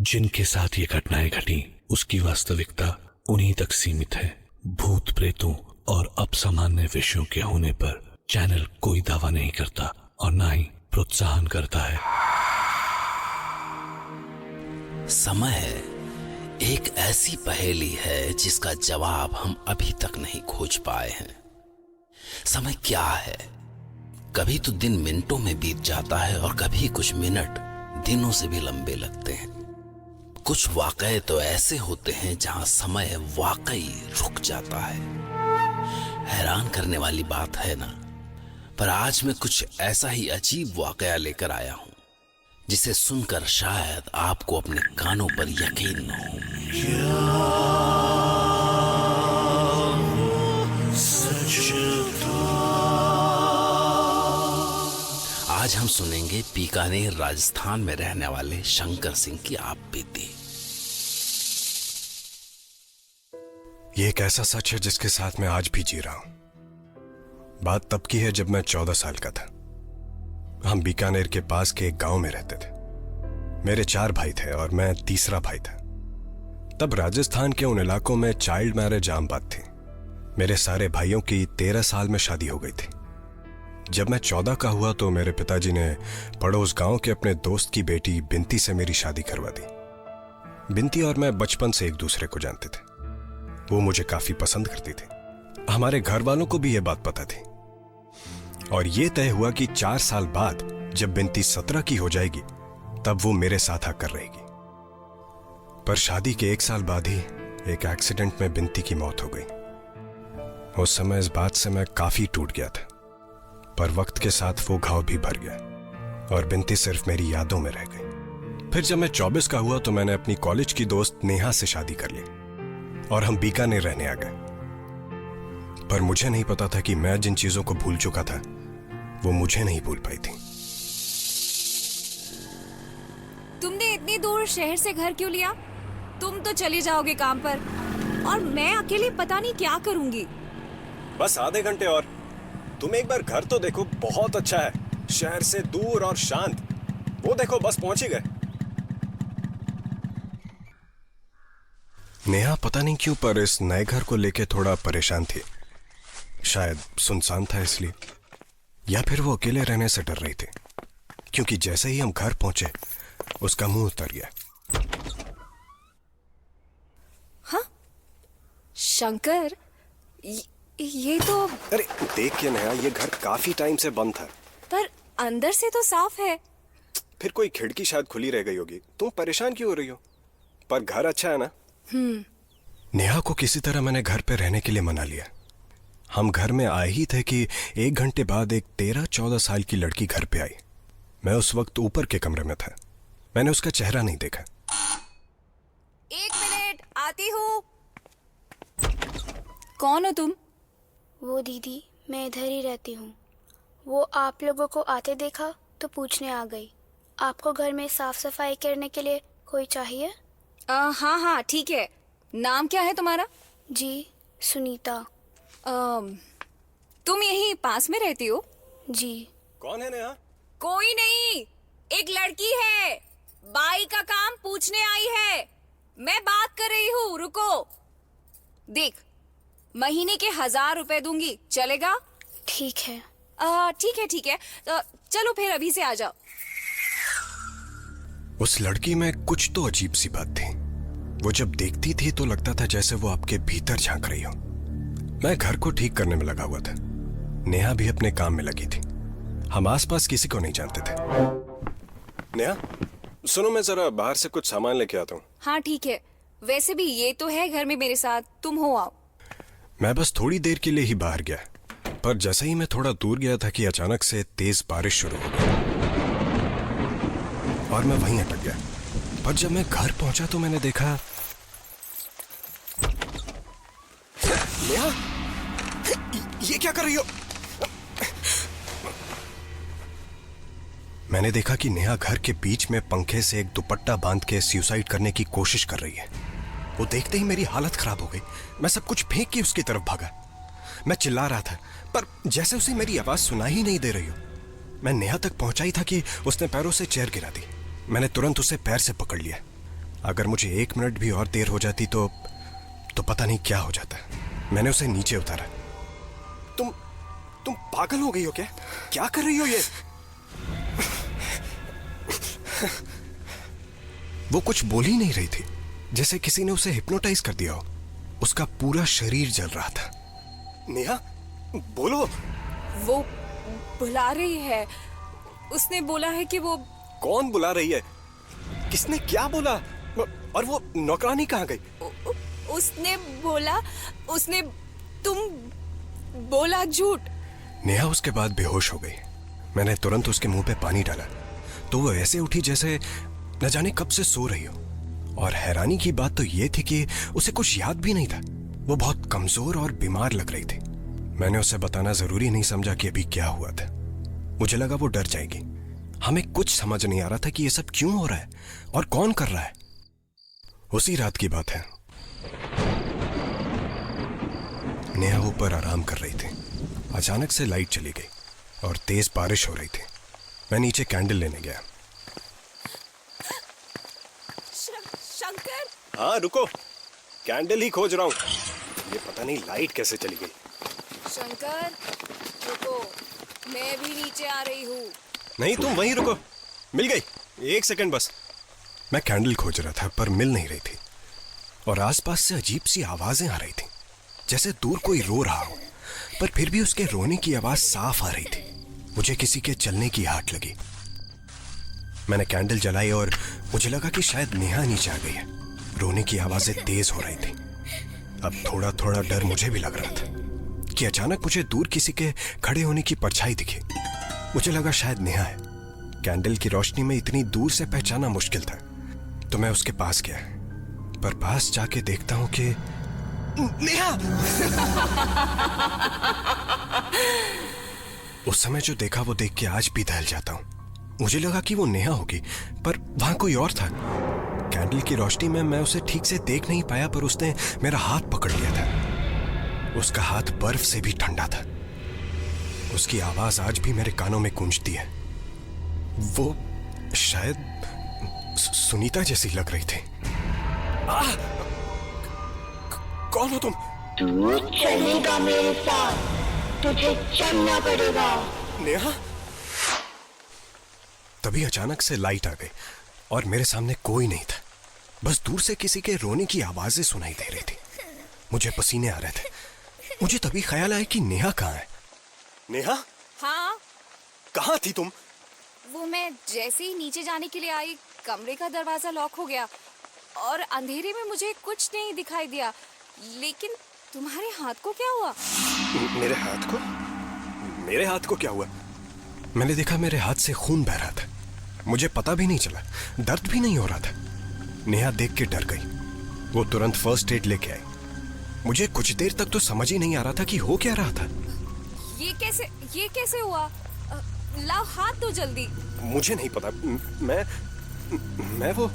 जिनके साथ ये घटनाएं घटी उसकी वास्तविकता उन्हीं तक सीमित है। भूत प्रेतों और असामान्य विषयों के होने पर चैनल कोई दावा नहीं करता और ना ही प्रोत्साहन करता है। समय एक ऐसी पहेली है जिसका जवाब हम अभी तक नहीं खोज पाए हैं। समय क्या है? कभी तो दिन मिनटों में बीत जाता है और कभी कुछ मिनट दिनों से भी लंबे लगते हैं। कुछ वाकये तो ऐसे होते हैं जहां समय वाकई रुक जाता है। हैरान करने वाली बात है ना? पर आज मैं कुछ ऐसा ही अजीब वाकया लेकर आया हूं जिसे सुनकर शायद आपको अपने कानों पर यकीन न हो। आज हम सुनेंगे बीकानेर राजस्थान में रहने वाले शंकर सिंह की आप बीती। ये एक ऐसा सच है जिसके साथ मैं आज भी जी रहा हूं। बात तब की है जब मैं 14 साल का था। हम बीकानेर के पास के एक गांव में रहते थे। मेरे 4 भाई थे और मैं तीसरा भाई था। तब राजस्थान के उन इलाकों में चाइल्ड मैरिज आम बात थी। मेरे सारे भाइयों की 13 साल में शादी हो गई थी। जब मैं 14 का हुआ तो मेरे पिताजी ने पड़ोस गांव के अपने दोस्त की बेटी बिनती से मेरी शादी करवा दी। बिनती और मैं बचपन से एक दूसरे को जानते थे। वो मुझे काफी पसंद करती थी। हमारे घर वालों को भी यह बात पता थी और यह तय हुआ कि 4 साल बाद जब बिनती 17 की हो जाएगी तब वो मेरे साथ आकर रहेगी। पर शादी के 1 साल बाद ही एक एक्सीडेंट में बिनती की मौत हो गई। उस समय इस बात से मैं काफी टूट गया था, पर वक्त के साथ वो घाव भी भर गया और बिनती सिर्फ मेरी यादों में रह गई। फिर जब मैं 24 का हुआ तो मैंने अपनी कॉलेज की दोस्त नेहा से शादी कर ली और हम बीकानेर रहने आ गए। पर मुझे नहीं पता था कि मैं जिन चीजों को भूल चुका था वो मुझे नहीं भूल पाई थी। तुमने इतनी दूर शहर से घर क्यों लिया? तुम तो चले जाओगे काम पर और मैं अकेले पता नहीं क्या करूंगी। बस आधे घंटे और। तुम एक बार घर तो देखो, बहुत अच्छा है, शहर से दूर और शांत। वो देखो बस पहुंच ही गए। नेहा पता नहीं क्यों पर इस नए घर को लेके थोड़ा परेशान थी। शायद सुनसान था इसलिए, या फिर वो अकेले रहने से डर रही थी, क्योंकि जैसे ही हम घर पहुंचे उसका मुंह उतर गया। हाँ? शंकर, ये तो... अरे देख के नेहा, ये घर काफी टाइम से बंद था। पर अंदर से तो साफ है। फिर कोई खिड़की शायद खुली रह गई होगी। तुम परेशान क्यों हो रही हो? पर घर अच्छा है ना? नेहा को किसी तरह मैंने घर पे रहने के लिए मना लिया। हम घर में आए ही थे कि 1 घंटे बाद एक 13-14 साल की लड़की घर पे आई। मैं उस वक्त ऊपर के कमरे में था। मैंने उसका चेहरा नहीं देखा। 1 मिनट, आती हूँ। कौन हो तुम? वो दीदी, मैं इधर ही रहती हूँ। वो आप लोगों को आते देखा तो पूछने आ गई। आपको घर में साफ सफाई करने के लिए कोई चाहिए? हाँ हाँ ठीक है। नाम क्या है तुम्हारा? जी, सुनीता। तुम यहीं पास में रहती हो? जी। कौन है नेहा? कोई नहीं, एक लड़की है। बाई का काम पूछने आई है। मैं बात कर रही हूँ, रुको। देख, महीने के 1000 रुपए दूंगी, चलेगा? ठीक है। ठीक है ठीक है। चलो फिर अभी से आ जाओ। उस लड़की में कुछ तो अजीब सी बात थी। वो जब देखती थी तो लगता था जैसे वो आपके भीतर झांक रही हो। मैं घर को ठीक करने में लगा हुआ था। नेहा भी अपने काम में लगी थी। हम आसपास किसी को नहीं जानते थे। नेहा, सुनो, मैं जरा बाहर से कुछ सामान लेके आता हूँ। हाँ ठीक है। वैसे भी ये तो है घर में मेरे साथ, तुम हो आओ। मैं बस थोड़ी देर के लिए ही बाहर गया, पर जैसे ही मैं थोड़ा दूर गया था कि अचानक से तेज बारिश शुरू हो गई और मैं वहीं अटक गया। पर जब मैं घर पहुंचा तो मैंने देखा... नेहा, ये क्या कर रही हो? मैंने देखा कि नेहा घर के बीच में पंखे से एक दुपट्टा बांध के सुसाइड करने की कोशिश कर रही है। वो देखते ही मेरी हालत खराब हो गई। मैं सब कुछ फेंक के उसकी तरफ भागा। मैं चिल्ला रहा था, पर जैसे उसे मेरी आवाज सुनाई ही नहीं दे रही हो। मैं नेहा तक पहुंचा ही था कि उसने पैरों से चेयर गिरा दी। मैंने तुरंत उसे पैर से पकड़ लिया। अगर मुझे 1 मिनट भी और देर हो जाती तो पता नहीं क्या हो जाता। मैंने उसे नीचे उतारा। तुम पागल हो गई हो क्या? क्या कर रही हो ये? वो कुछ बोल ही नहीं रही थी, जैसे किसी ने उसे हिप्नोटाइज कर दिया हो। उसका पूरा शरीर जल रहा था। नेहा, बोलो। वो बुला रही है। उसने बोला है कि वो... कौन बुला रही है? किसने क्या बोला? और वो नौकरानी कहाँ गई? उसने बोला... उसने... तुम बोला झूठ। नेहा उसके बाद बेहोश हो गई। मैंने तुरंत उसके मुंह पे पानी डाला तो वो ऐसे उठी जैसे न जाने कब से सो रही हो। और हैरानी की बात तो ये थी कि उसे कुछ याद भी नहीं था। वो बहुत कमजोर और बीमार लग रही थी। मैंने उसे बताना जरूरी नहीं समझा कि अभी क्या हुआ था। मुझे लगा वो डर जाएगी। हमें कुछ समझ नहीं आ रहा था कि ये सब क्यों हो रहा है और कौन कर रहा है। उसी रात की बात है। नेहा ऊपर आराम कर रही थी। अचानक से लाइट चली गई और तेज बारिश हो रही थी। मैं नीचे कैंडल लेने गया। शंकर। हाँ रुको, कैंडल ही खोज रहा हूँ। ये पता नहीं लाइट कैसे चली गई। शंकर रुको, मैं भी नीचे आ रही हूँ। नहीं तुम वहीं रुको। मिल गई, 1 सेकंड बस। मैं कैंडल खोज रहा था पर मिल नहीं रही थी और आसपास से अजीब सी आवाजें आ रही थी, जैसे दूर कोई रो रहा हो, पर फिर भी उसके रोने की आवाज साफ आ रही थी। मुझे किसी के चलने की आहट लगी। मैंने कैंडल जलाई और मुझे लगा कि शायद नेहा नीचे आ गई है। रोने की आवाजें तेज हो रही थी। अब थोड़ा थोड़ा डर मुझे भी लग रहा था कि अचानक मुझे दूर किसी के खड़े होने की परछाई दिखी। मुझे लगा शायद नेहा है। कैंडल की रोशनी में इतनी दूर से पहचाना मुश्किल था, तो मैं उसके पास गया। पर पास जाके देखता हूं कि नेहा। उस समय जो देखा वो देख के आज भी दहल जाता हूं। मुझे लगा कि वो नेहा होगी, पर वहां कोई और था। कैंडल की रोशनी में मैं उसे ठीक से देख नहीं पाया, पर उसने मेरा हाथ पकड़ लिया था। उसका हाथ बर्फ से भी ठंडा था। उसकी आवाज आज भी मेरे कानों में गूंजती है। वो शायद सुनीता जैसी लग रही थी। कौन हो तुम? तू चलेगा मेरे साथ, तुझे चलना पड़ेगा। नेहा। तभी अचानक से लाइट आ गई और मेरे सामने कोई नहीं था। बस दूर से किसी के रोने की आवाजें सुनाई दे रही थी। मुझे पसीने आ रहे थे। मुझे तभी ख्याल आया कि नेहा कहाँ है। नेहा? हाँ। कहाँ थी तुम? वो मैं जैसे ही नीचे जाने के लिए आई, कमरे का दरवाजा लॉक हो गया और अंधेरे में मुझे कुछ नहीं दिखाई दिया। लेकिन तुम्हारे हाथ को क्या हुआ? मेरे हाथ को? मेरे हाथ को क्या हुआ? मैंने देखा मेरे हाथ से खून बह रहा था। मुझे पता भी नहीं चला, दर्द भी नहीं हो रहा था। नेहा देख के डर गई। वो तुरंत फर्स्ट एड लेके आई। मुझे कुछ देर तक तो समझ ही नहीं आ रहा था कि हो क्या रहा था। ये कैसे हुआ? लाओ हाथ दो जल्दी। मुझे नहीं पता। मैं वो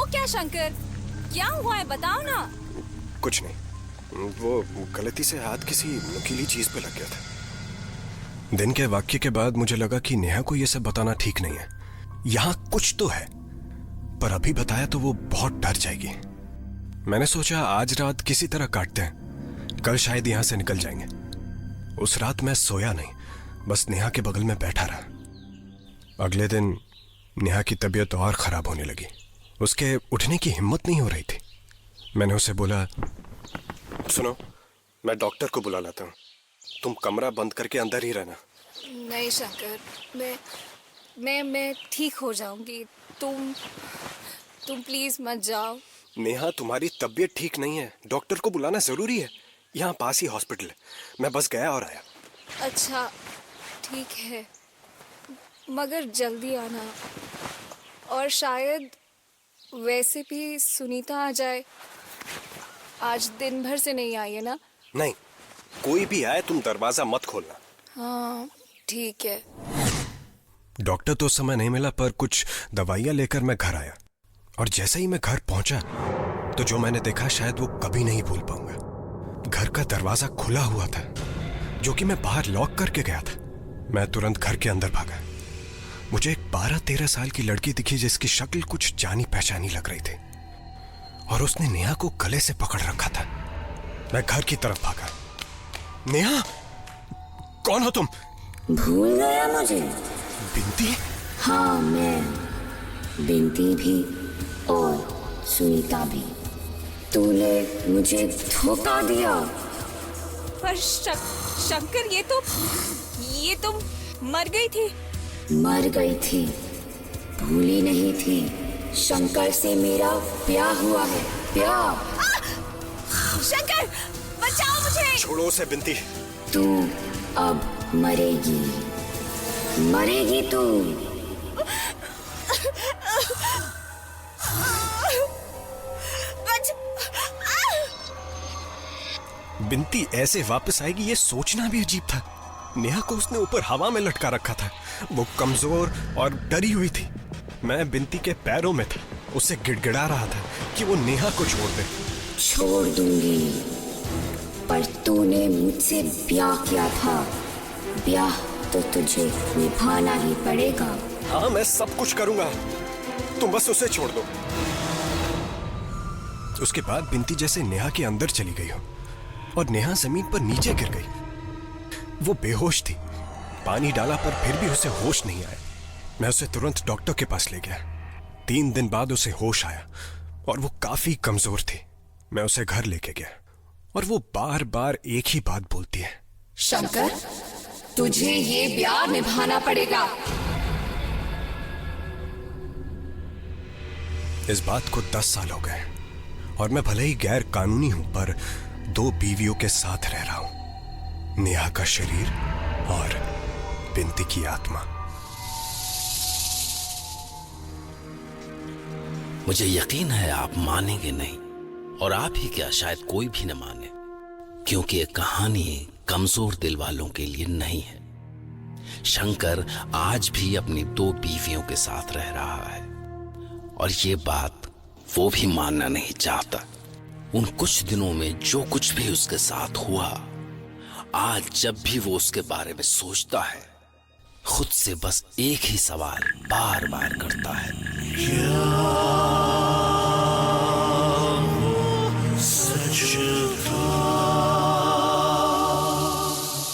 क्या शंकर? क्या हुआ है बताओ ना। कुछ नहीं, वो गलती से हाथ किसी नुकीली चीज पे लग गया था। दिन के वाक्य के बाद मुझे लगा कि नेहा को यह सब बताना ठीक नहीं है। यहां कुछ तो है, पर अभी बताया तो वो बहुत डर जाएगी। मैंने सोचा आज रात किसी तरह काटते हैं, कल शायद यहां से निकल जाएंगे। उस रात मैं सोया नहीं, बस नेहा के बगल में बैठा रहा। अगले दिन नेहा की तबीयत और खराब होने लगी। उसके उठने की हिम्मत नहीं हो रही थी। मैंने उसे बोला, सुनो, मैं डॉक्टर को बुला लाता हूँ, तुम कमरा बंद करके अंदर ही रहना। नहीं शंकर, मैं ठीक हो जाऊंगी। तुम प्लीज मत जाओ। नेहा, तुम्हारी तबीयत ठीक नहीं है, डॉक्टर को बुलाना जरूरी है। यहाँ पास ही हॉस्पिटल है, मैं बस गया और आया। अच्छा ठीक है, मगर जल्दी आना। और शायद वैसे भी सुनीता आ जाए। आज दिन भर से नहीं आई है ना? नहीं, कोई भी आए तुम दरवाजा मत खोलना। हाँ ठीक है। डॉक्टर तो उस समय नहीं मिला, पर कुछ दवाइयां लेकर मैं घर आया। और जैसे ही मैं घर पहुंचा तो जो मैंने देखा शायद वो कभी नहीं भूल पाऊंगा। घर का दरवाजा खुला हुआ था, जो कि मैं बाहर लॉक करके गया था। मैं तुरंत घर के अंदर भागा। मुझे एक बात 12-13 साल की लड़की दिखी जिसकी शक्ल कुछ जानी पहचानी लग रही थी और उसने नेहा को गले से पकड़ रखा था। मैं घर की तरफ भागा। नेहा, कौन हो तुम? भूल गया मुझे? बिंती? हाँ, मैं बिंती भी और सुनीता भी। तूने मुझे धोखा दिया। पर शंकर, ये तो मर गई थी। मर गई थी, भूली नहीं थी। शंकर से मेरा ब्याह हुआ है, ब्याह। शंकर, बचाओ मुझे। छोड़ो उसे बिंती। तू अब मरेगी, मरेगी तू। बिंती ऐसे वापस आएगी ये सोचना भी अजीब था। नेहा को उसने ऊपर हवा में लटका रखा था। वो कमजोर और डरी हुई थी। मैं बिंती के पैरों में था, उसे गिड़गिड़ा रहा था कि वो नेहा को छोड़ दे। छोड़ दूंगी, पर तूने मुझसे ब्याह किया था। ब्याह तो तुझे निभाना ही पड़ेगा। हाँ, मैं सब कुछ करूंगा, तुम बस उसे छोड़ दो। उसके बाद बिंती जैसे नेहा के अंदर चली गई हो और नेहा जमीन पर नीचे गिर गई। वो बेहोश थी। पानी डाला पर फिर भी उसे होश नहीं आया। मैं उसे तुरंत डॉक्टर के पास ले गया। 3 दिन बाद उसे होश आया और वो काफी कमजोर थी। मैं उसे घर लेके गया और वो बार बार एक ही बात बोलती है, शंकर, तुझे ये ब्याह निभाना पड़ेगा। इस बात को 10 साल हो गए और मैं भले ही गैर कानूनी हूं पर 2 बीवियों के साथ रह रहा हूं, नेहा का शरीर और बिंती की आत्मा। मुझे यकीन है आप मानेंगे नहीं, और आप ही क्या शायद कोई भी न माने, क्योंकि ये कहानी कमजोर दिल वालों के लिए नहीं है। शंकर आज भी अपनी 2 बीवियों के साथ रह रहा है और ये बात वो भी मानना नहीं चाहता। उन कुछ दिनों में जो कुछ भी उसके साथ हुआ, आज जब भी वो उसके बारे में सोचता है, खुद से बस एक ही सवाल बार बार